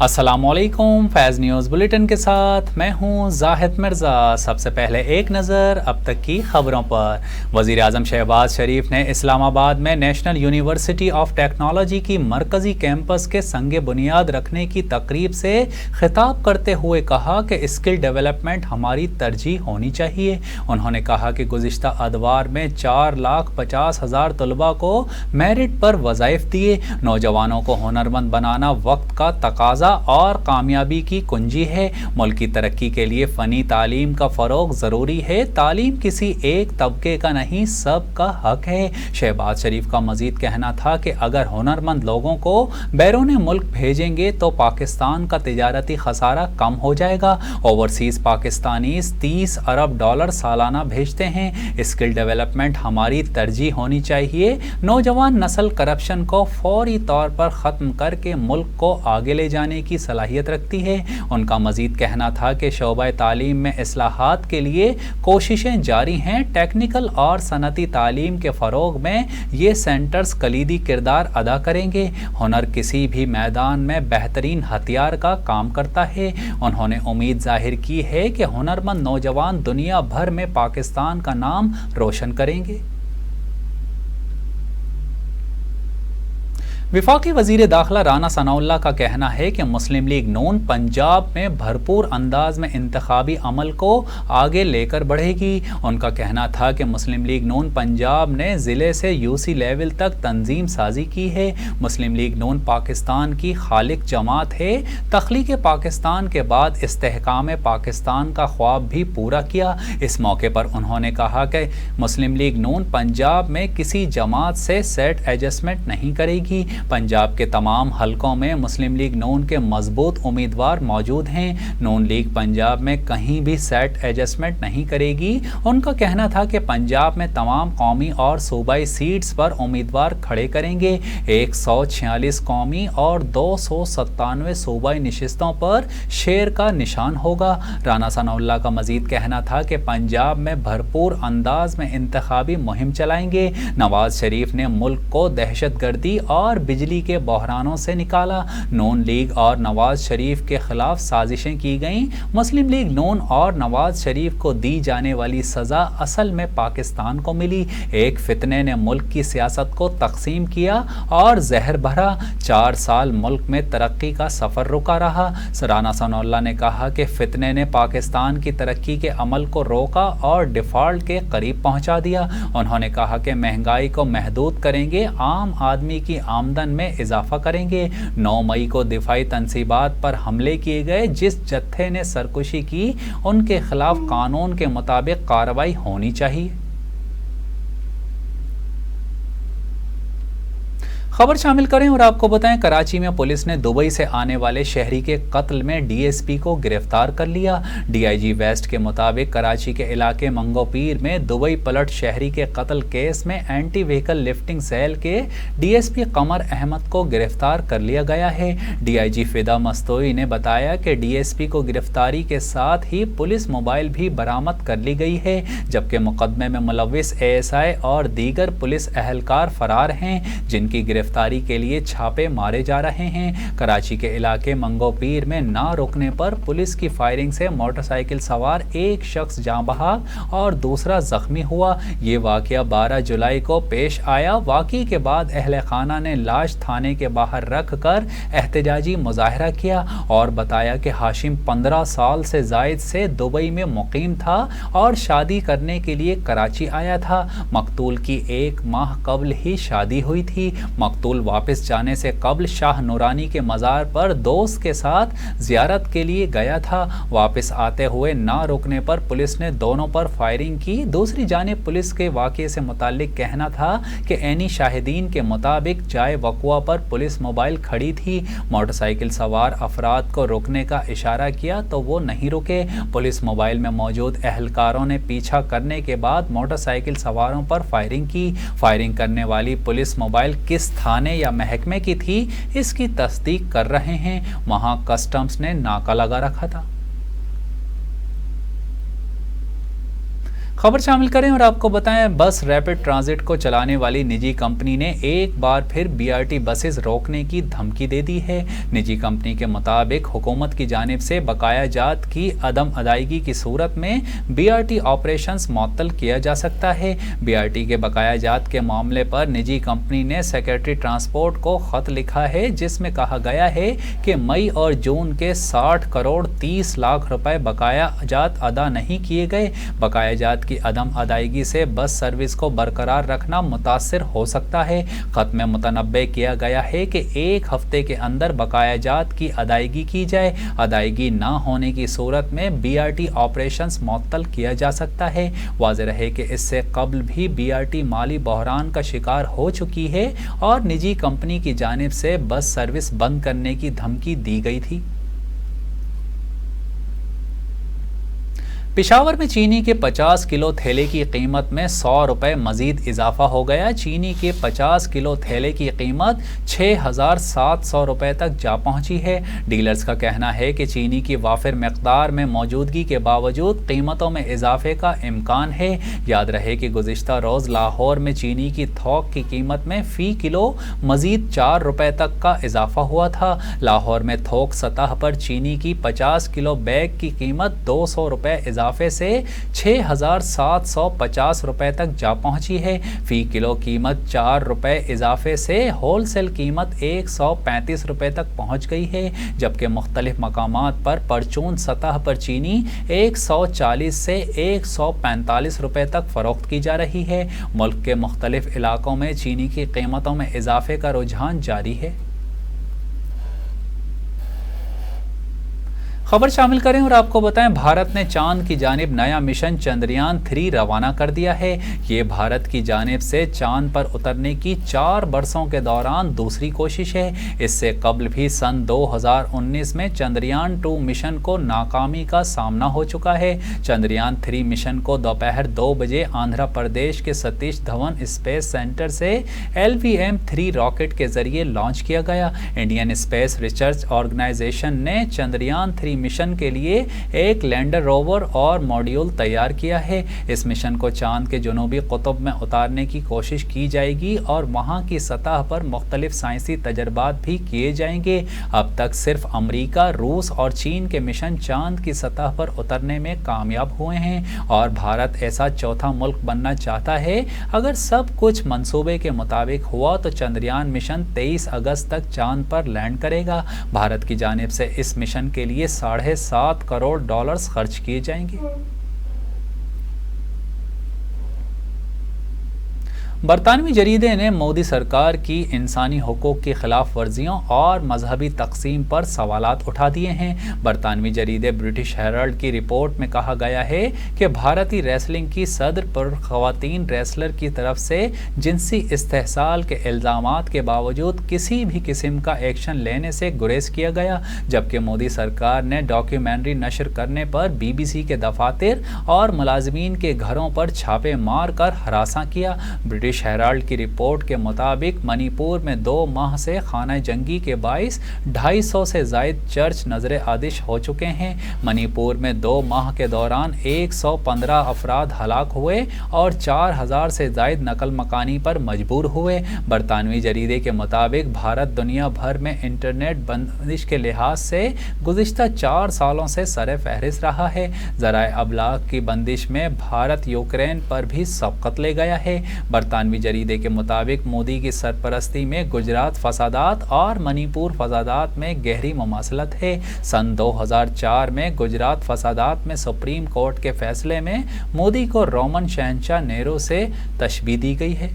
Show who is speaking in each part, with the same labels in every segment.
Speaker 1: अस्सलाम वालेकुम। फैज़ news bulletin के साथ मैं हूं ज़ाहिद मिर्ज़ा। सबसे पहले एक नज़र अब तक की खबरों पर। वज़ीर आज़म शहबाज शरीफ ने इस्लामाबाद में नेशनल यूनिवर्सिटी ऑफ टेक्नोलॉजी की मरकज़ी कैंपस के संगे बुनियाद रखने की तकरीब से खिताब करते हुए कहा कि स्किल डेवलपमेंट हमारी तरजीह होनी चाहिए। उन्होंने कहा कि गुज़िश्ता अदवार में 4,50,000 तलबा को मेरिट पर वज़ाइफ दिए। नौजवानों को हुनरमंद बनाना वक्त का तकाज़ा और कामयाबी की कुंजी है। मुल्क की तरक्की के लिए फ़नी तालीम का फ़रोग़ ज़रूरी है। तालीम किसी एक तबके का नहीं, सब का हक है। शहबाज शरीफ का मज़ीद कहना था कि अगर हुनरमंद लोगों को बैरून मुल्क भेजेंगे तो पाकिस्तान का तिजारती खसारा कम हो जाएगा। ओवरसीज़ पाकिस्तानीज़ $30 अरब सालाना भेजते हैं। स्किल डेवलपमेंट हमारी तरजीह होनी चाहिए। नौजवान नस्ल करप्शन को फौरी तौर पर ख़त्म करके मुल्क को आगे ले जाने की सलाहियत रखती है। उनका मज़ीद कहना था कि शोबा तालीम में इस्लाहात के लिए कोशिशें जारी हैं। टेक्निकल और सनती तालीम के फ़रोग़ में ये सेंटर्स कलीदी किरदार अदा करेंगे। हुनर किसी भी मैदान में बेहतरीन हथियार का काम करता है। उन्होंने उम्मीद ज़ाहिर की है कि हुनरमंद नौजवान दुनिया भर में पाकिस्तान का नाम रोशन करेंगे। वफाकी वज़ीर दाखिला राना सनाउल्लाह का कहना है कि मुस्लिम लीग नून पंजाब में भरपूर अंदाज में इंतखाबी अमल को आगे लेकर बढ़ेगी। उनका कहना था कि मुस्लिम लीग नून पंजाब ने ज़िले से यूसी लेवल तक तंजीम साजी की है। मुस्लिम लीग नून पाकिस्तान की खालिक जमात है। तख्लीक पाकिस्तान के बाद इस्तेहकाम पाकिस्तान का ख्वाब भी पूरा किया। इस मौके पर उन्होंने कहा कि मुस्लिम लीग नून पंजाब में किसी जमात से सेट एडजस्टमेंट नहीं करेगी। पंजाब के तमाम हलकों में मुस्लिम लीग नून के मजबूत उम्मीदवार मौजूद हैं। नून लीग पंजाब में कहीं भी सेट एडजस्टमेंट नहीं करेगी। उनका कहना था कि पंजाब में तमाम कौमी और सूबाई सीट्स पर उम्मीदवार खड़े करेंगे। 146 कौमी और 297 सूबाई नशिस्तों पर शेर का निशान होगा। राना सनाउल्लाह का मजीद कहना था कि पंजाब में भरपूर अंदाज में इंतखाबी मुहिम चलाएंगे। नवाज शरीफ ने मुल्क को दहशत गर्दी और बिजली के बहरानों से निकाला। नून लीग और नवाज शरीफ के खिलाफ साजिशें की गईं। मुस्लिम लीग नून और नवाज शरीफ को दी जाने वाली सज़ा असल में पाकिस्तान को मिली। एक फितने ने मुल्क की सियासत को तकसीम किया और जहर भरा। 4 साल मुल्क में तरक्की का सफ़र रुका रहा। राना सनाउल्लाह ने कहा कि फितने ने पाकिस्तान की तरक्की के अमल को रोका और डिफ़ॉल्ट के करीब पहुँचा दिया। उन्होंने कहा कि महंगाई को महदूद करेंगे, आम आदमी की आमदन में इजाफा करेंगे। 9 मई को दिफाई तनसीबात पर हमले किए गए। जिस जत्थे ने सरकुशी की उनके खिलाफ कानून के मुताबिक कार्रवाई होनी चाहिए। खबर शामिल करें और आपको बताएं, कराची में पुलिस ने दुबई से आने वाले शहरी के कत्ल में डीएसपी को गिरफ्तार कर लिया। डीआईजी वेस्ट के मुताबिक कराची के इलाके मंगोपीर में दुबई पलट शहरी के कत्ल केस में एंटी व्हीकल लिफ्टिंग सेल के डीएसपी कमर अहमद को गिरफ्तार कर लिया गया है। डीआईजी फिदा मस्तोई ने बताया कि डीएसपी को गिरफ्तारी के साथ ही पुलिस मोबाइल भी बरामद कर ली गई है, जबकि मुकदमे में मुलव्विस एएसआई और दीगर पुलिस अहलकार फरार हैं, जिनकी गिरफ्तारी के लिए छापे मारे जा रहे हैं। कराची के इलाके मंगोपीर में ना रुकने पर पुलिस की फायरिंग से मोटरसाइकिल सवार एक शख्स जाँ बहक और दूसरा जख्मी हुआ। ये वाकया 12 जुलाई को पेश आया। वाक़ई के बाद अहले खाना ने लाश थाने के बाहर रख कर एहतजाजी मुजाहरा किया और बताया कि हाशिम 15 साल से जायद से दुबई में मुकीम था और शादी करने के लिए कराची आया था। मकतूल की 1 माह कबल ही शादी हुई थी। मकतूल वापस जाने से कबल शाह नूरानी के मज़ार पर दोस्त के साथ ज़ियारत के लिए गया था। वापस आते हुए ना रुकने पर पुलिस ने दोनों पर फायरिंग की। दूसरी जानिब पुलिस के वाक़े से मुताल्लिक कहना था कि ऐनी शाहिदीन के मुताबिक जाए वक़ुआ पर पुलिस मोबाइल खड़ी थी। मोटरसाइकिल सवार अफराद को रुकने का इशारा किया तो वो नहीं रुके। पुलिस मोबाइल में मौजूद अहलकारों ने पीछा करने के बाद मोटरसाइकिल सवारों पर फायरिंग की। फायरिंग करने वाली पुलिस मोबाइल किस थाने या महकमे की थी, इसकी तस्दीक कर रहे हैं। वहां कस्टम्स ने नाका लगा रखा था। खबर शामिल करें और आपको बताएं, बस रैपिड ट्रांजिट को चलाने वाली निजी कंपनी ने एक बार फिर बीआरटी बसेस रोकने की धमकी दे दी है। निजी कंपनी के मुताबिक हुकूमत की जानिब से बकाया जात की अदम अदायगी की सूरत में बीआरटी ऑपरेशंस मुअत्तल किया जा सकता है। बीआरटी के बकाया जात के मामले पर निजी कंपनी ने सेक्रेटरी ट्रांसपोर्ट को खत लिखा है, जिसमें कहा गया है कि मई और जून के 60 करोड़ 30 लाख रुपए बकाया जात अदा नहीं किए गए। बकाया जात की अदम अदायगी से बस सर्विस को बरकरार रखना मुतासिर हो सकता है। खत में मुतनब्बे किया गया है कि एक हफ्ते के अंदर बकाया जात की अदायगी की जाए। अदायगी ना होने की सूरत में बीआरटी ऑपरेशंस मुअत्तल किया जा सकता है। वाज़ेह रहे कि इससे कबल भी बीआरटी माली बहरान का शिकार हो चुकी है और निजी कंपनी की जानिब से बस सर्विस बंद करने की धमकी दी गई थी। पेशावर में चीनी के 50 किलो थैले की कीमत में 100 रुपये मजीद इजाफा हो गया। चीनी के 50 किलो थैले की कीमत 6,700 रुपये तक जा पहुंची है। डीलर्स का कहना है कि चीनी की वाफिर मकदार में मौजूदगी के बावजूद कीमतों में इजाफे का इम्कान है। याद रहे कि गुज़िश्ता रोज़ लाहौर में चीनी की थोक की कीमत में फ़ी किलो मजीद 4 रुपये तक का इजाफा हुआ था। लाहौर में थोक सतह पर चीनी की 50 किलो बैग की कीमत 200 रुपये इजाफे से 6,750 रुपए तक जा पहुंची है। फी किलो कीमत 4 रुपए इजाफे से होलसेल कीमत 135 रुपए तक पहुंच गई है, जबकि मुख्तलिफ मकामात पर परचून सतह पर चीनी 140 से 145 रुपए तक फरोख्त की जा रही है। मुल्क के मुख्तलिफ इलाकों में चीनी की कीमतों में इजाफे का रुझान जारी है। खबर शामिल करें और आपको बताएं, भारत ने चांद की जानिब नया मिशन चंद्रयान 3 रवाना कर दिया है। ये भारत की जानिब से चांद पर उतरने की 4 बरसों के दौरान दूसरी कोशिश है। इससे कबल भी सन 2019 में चंद्रयान 2 मिशन को नाकामी का सामना हो चुका है। चंद्रयान 3 मिशन को दोपहर 2 बजे आंध्र प्रदेश के सतीश धवन स्पेस सेंटर से LVM-3 रॉकेट के जरिए लॉन्च किया गया। इंडियन स्पेस रिसर्च ऑर्गेनाइजेशन ने चंद्रयान 3 मिशन के लिए एक लैंडर रोवर और मॉड्यूल तैयार किया है। इस मिशन को चांद के जनूबी कुतुब में उतारने की कोशिश की जाएगी और वहां की सतह पर मुख्तलिफ साइंसी तजर्बात भी किए जाएंगे। अब तक सिर्फ अमरीका, रूस और चीन के मिशन चांद की सतह पर उतरने में कामयाब हुए हैं और भारत ऐसा चौथा मुल्क बनना चाहता है। अगर सब कुछ मंसूबे के मुताबिक हुआ तो चंद्रयान मिशन 23 अगस्त तक चांद पर लैंड करेगा। भारत की जानिब से इस मिशन के लिए $7.5 करोड़ खर्च किए जाएंगे। बरतानवी जरीदे ने मोदी सरकार की इंसानी हुकूक की खिलाफ वर्जियों और मजहबी तकसीम पर सवालात उठा दिए हैं। बरतानवी जरीदे ब्रिटिश हेराल्ड की रिपोर्ट में कहा गया है कि भारतीय रेसलिंग की सदर पर ख़वातीन रेसलर की तरफ से जिनसी इस्तेहसाल के इल्ज़ामात के बावजूद किसी भी किस्म का एक्शन लेने से गुरेज किया गया, जबकि मोदी सरकार ने डॉक्यूमेंट्री नशर करने पर BBC के दफातर और मुलाजमीन के घरों पर छापे मार कर हरासा किया। ब्रिटिश हेराल्ड की रिपोर्ट के मुताबिक मणिपुर में 2 माह से खाना जंगी के बाइस 250 से जायद चर्च नजर आदिश हो चुके हैं। मणिपुर में 2 माह के दौरान 115 अफराद हलाक हुए और 4000 से जायद नकल मकानी पर मजबूर हुए। बरतानवी जरीदे के मुताबिक भारत दुनिया भर में इंटरनेट बंदिश के लिहाज से गुज़िश्ता 4 सालों से सरे फहरिस्त रहा है। ज़राए अबलाग की बंदिश में भारत यूक्रेन पर भी सबकत ले गया है। बरतानवी जरीदे के मुताबिक मोदी की सरपरस्ती में गुजरात फसादात और मणिपुर फसादात में गहरी मुमासलत है। सन 2004 में गुजरात फसादात में सुप्रीम कोर्ट के फैसले में मोदी को रोमन शहंशाह नेरो से तशबीह दी गई है।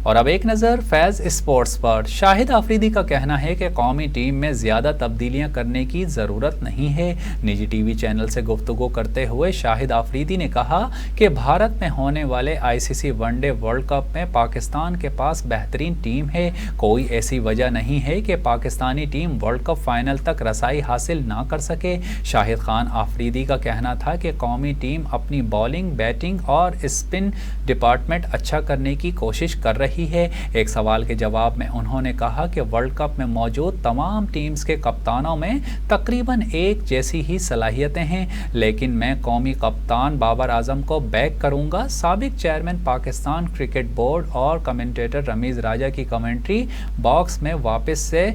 Speaker 1: और अब एक नज़र फैज़ स्पोर्ट्स पर। शाहिद आफरीदी का कहना है कि कौमी टीम में ज़्यादा तब्दीलियां करने की ज़रूरत नहीं है। निजी टीवी चैनल से गुफ्तगू करते हुए शाहिद आफरीदी ने कहा कि भारत में होने वाले ICC वनडे वर्ल्ड कप में पाकिस्तान के पास बेहतरीन टीम है। कोई ऐसी वजह नहीं है कि Pakistani team world cup final तक रसाई हासिल ना कर सके। शाहिद खान आफरीदी का कहना था कि कौमी टीम अपनी बॉलिंग, बैटिंग और स्पिन डिपार्टमेंट अच्छा करने की कोशिश कर रही رہی ہے۔ ایک سوال کے جواب میں انہوں نے کہا کہ ورلڈ کپ میں موجود تمام ٹیمز کے کپتانوں میں تقریباً ایک جیسی ہی صلاحیتیں ہیں، لیکن میں قومی کپتان بابر اعظم کو بیک کروں گا۔ سابق چیئرمین پاکستان کرکٹ بورڈ اور کمنٹیٹر رمیز راجہ کی کمنٹری باکس میں واپس سے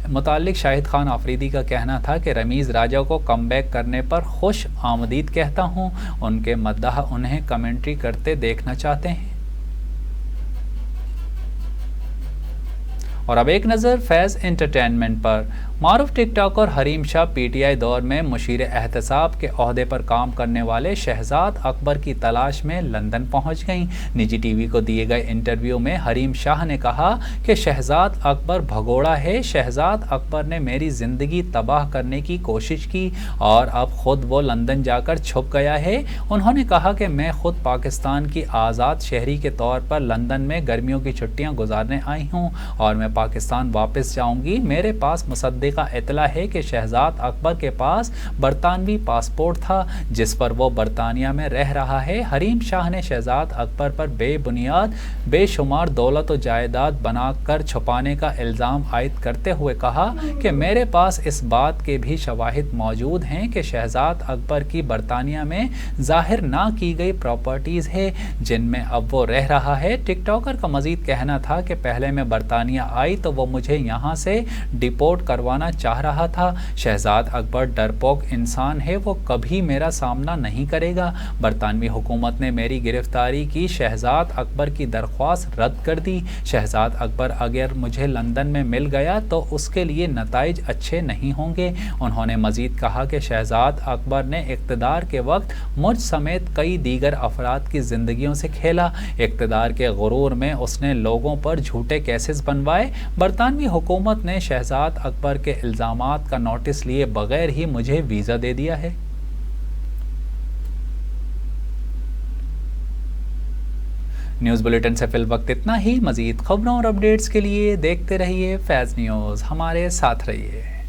Speaker 1: متعلق شاہد خان آفریدی کا کہنا تھا کہ رمیز راجہ کو کم بیک کرنے پر خوش آمدید کہتا ہوں، ان کے مداح انہیں کمنٹری کرتے دیکھنا چاہتے ہیں۔ اور اب ایک نظر فیض انٹرٹینمنٹ پر۔ معروف ٹک talker Hareem Shah P T I دور میں مشیر احتساب کے عہدے پر کام کرنے والے شہزاد اکبر کی تلاش میں لندن پہنچ گئیں۔ نجی ٹی وی کو دیے گئے انٹرویو میں حریم شاہ نے کہا کہ شہزاد اکبر بھگوڑا ہے، شہزاد اکبر نے میری زندگی تباہ کرنے کی کوشش کی اور اب خود وہ لندن جا کر چھپ گیا ہے۔ انہوں نے کہا کہ میں خود پاکستان کی آزاد شہری کے طور پر لندن میں گرمیوں کی چھٹیاں گزارنے آئی ہوں اور میں پاکستان واپس جاؤں گی۔ میرے پاس مصدقہ اطلاع ہے کہ شہزاد اکبر کے پاس برطانوی پاسپورٹ تھا جس پر وہ برطانیہ میں رہ رہا ہے۔ حریم شاہ نے شہزاد اکبر پر بے بنیاد بے شمار دولت و جائیداد بنا کر چھپانے کا الزام عائد کرتے ہوئے کہا کہ میرے پاس اس بات کے بھی شواہد موجود ہیں کہ شہزاد اکبر کی برطانیہ میں ظاہر نہ کی گئی پراپرٹیز ہے جن میں اب وہ رہ رہا ہے۔ ٹک ٹاکر کا مزید کہنا تھا کہ پہلے میں برطانیہ آئی تو وہ مجھے یہاں سے ڈیپورٹ کروانا چاہ رہا تھا۔ شہزاد اکبر ڈرپوک انسان ہے، وہ کبھی میرا سامنا نہیں کرے گا۔ برطانوی حکومت نے میری گرفتاری کی شہزاد اکبر کی درخواست رد کر دی۔ شہزاد اکبر اگر مجھے لندن میں مل گیا تو اس کے لیے نتائج اچھے نہیں ہوں گے۔ انہوں نے مزید کہا کہ شہزاد اکبر نے اقتدار کے وقت مجھ سمیت کئی دیگر افراد کی زندگیوں سے کھیلا۔ اقتدار کے غرور میں اس نے لوگوں پر جھوٹے کیسز بنوائے۔ برطانوی حکومت نے شہزاد اکبر کے الزامات کا نوٹس لیے بغیر ہی مجھے ویزا دے دیا ہے۔ نیوز بلیٹن سے فی الوقت اتنا ہی۔ مزید خبروں اور اپڈیٹس کے لیے دیکھتے رہیے فیض نیوز، ہمارے ساتھ رہیے۔